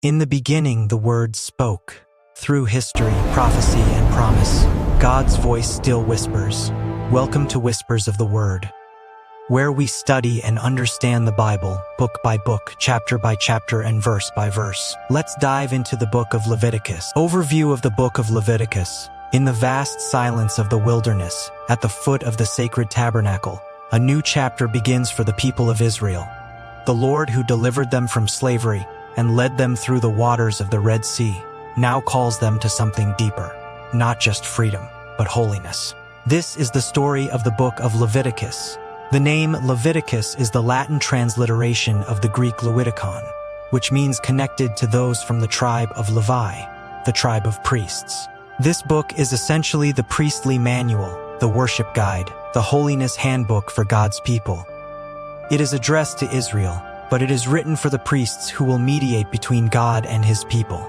In the beginning, the Word spoke. Through history, prophecy, and promise, God's voice still whispers. Welcome to Whispers of the Word, where we study and understand the Bible, book by book, chapter by chapter, and verse by verse. Let's dive into the Book of Leviticus. Overview of the Book of Leviticus. In the vast silence of the wilderness, at the foot of the sacred tabernacle, a new chapter begins for the people of Israel. The Lord who delivered them from slavery and led them through the waters of the Red Sea now calls them to something deeper, not just freedom, but holiness. This is the story of the Book of Leviticus. The name Leviticus is the Latin transliteration of the Greek Leviticon, which means connected to those from the tribe of Levi, the tribe of priests. This book is essentially the priestly manual, the worship guide, the holiness handbook for God's people. It is addressed to Israel, but it is written for the priests who will mediate between God and his people.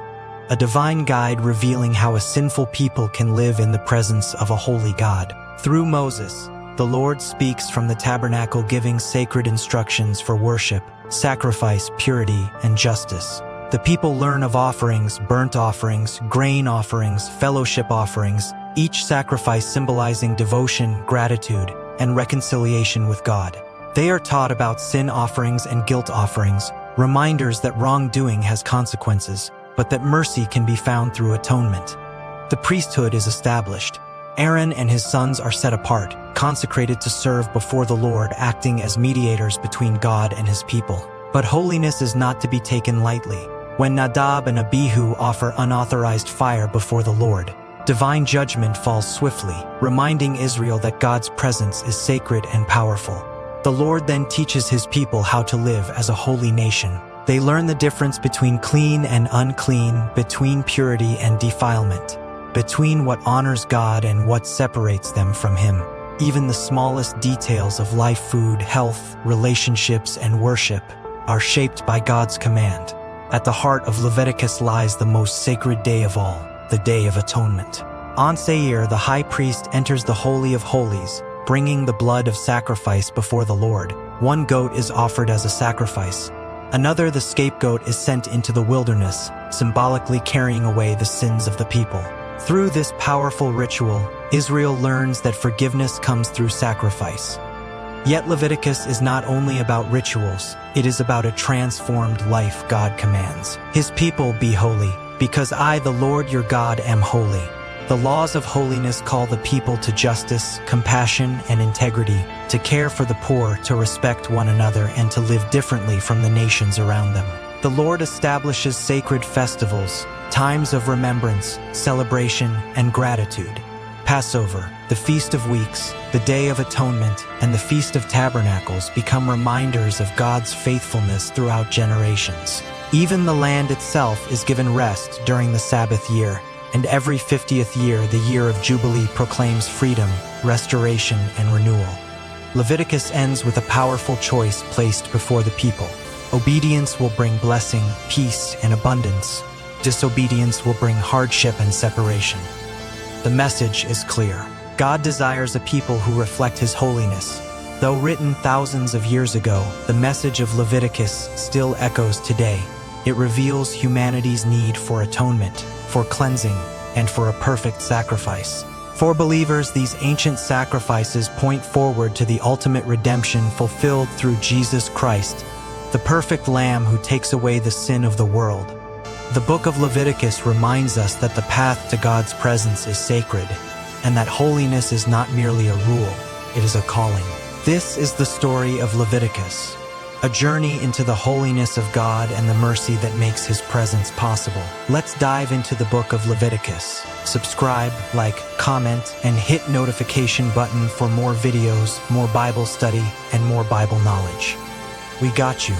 A divine guide revealing how a sinful people can live in the presence of a holy God. Through Moses, the Lord speaks from the tabernacle, giving sacred instructions for worship, sacrifice, purity, and justice. The people learn of offerings, burnt offerings, grain offerings, fellowship offerings, each sacrifice symbolizing devotion, gratitude, and reconciliation with God. They are taught about sin offerings and guilt offerings, reminders that wrongdoing has consequences, but that mercy can be found through atonement. The priesthood is established. Aaron and his sons are set apart, consecrated to serve before the Lord, acting as mediators between God and his people. But holiness is not to be taken lightly. When Nadab and Abihu offer unauthorized fire before the Lord, divine judgment falls swiftly, reminding Israel that God's presence is sacred and powerful. The Lord then teaches his people how to live as a holy nation. They learn the difference between clean and unclean, between purity and defilement, between what honors God and what separates them from him. Even the smallest details of life, food, health, relationships, and worship are shaped by God's command. At the heart of Leviticus lies the most sacred day of all, the Day of Atonement. On Seir, the high priest enters the Holy of Holies, bringing the blood of sacrifice before the Lord. One goat is offered as a sacrifice. Another, the scapegoat, is sent into the wilderness, symbolically carrying away the sins of the people. Through this powerful ritual, Israel learns that forgiveness comes through sacrifice. Yet Leviticus is not only about rituals, it is about a transformed life God commands. His people be holy, because I, the Lord your God, am holy. The laws of holiness call the people to justice, compassion, and integrity, to care for the poor, to respect one another, and to live differently from the nations around them. The Lord establishes sacred festivals, times of remembrance, celebration, and gratitude. Passover, the Feast of Weeks, the Day of Atonement, and the Feast of Tabernacles become reminders of God's faithfulness throughout generations. Even the land itself is given rest during the Sabbath year, and every 50th year, the year of Jubilee, proclaims freedom, restoration, and renewal. Leviticus ends with a powerful choice placed before the people. Obedience will bring blessing, peace, and abundance. Disobedience will bring hardship and separation. The message is clear. God desires a people who reflect his holiness. Though written thousands of years ago, the message of Leviticus still echoes today. It reveals humanity's need for atonement, for cleansing, and for a perfect sacrifice. For believers, these ancient sacrifices point forward to the ultimate redemption fulfilled through Jesus Christ, the perfect Lamb who takes away the sin of the world. The Book of Leviticus reminds us that the path to God's presence is sacred, and that holiness is not merely a rule, it is a calling. This is the story of Leviticus, a journey into the holiness of God and the mercy that makes his presence possible. Let's dive into the Book of Leviticus. Subscribe, like, comment, and hit notification button for more videos, more Bible study, and more Bible knowledge. We got you.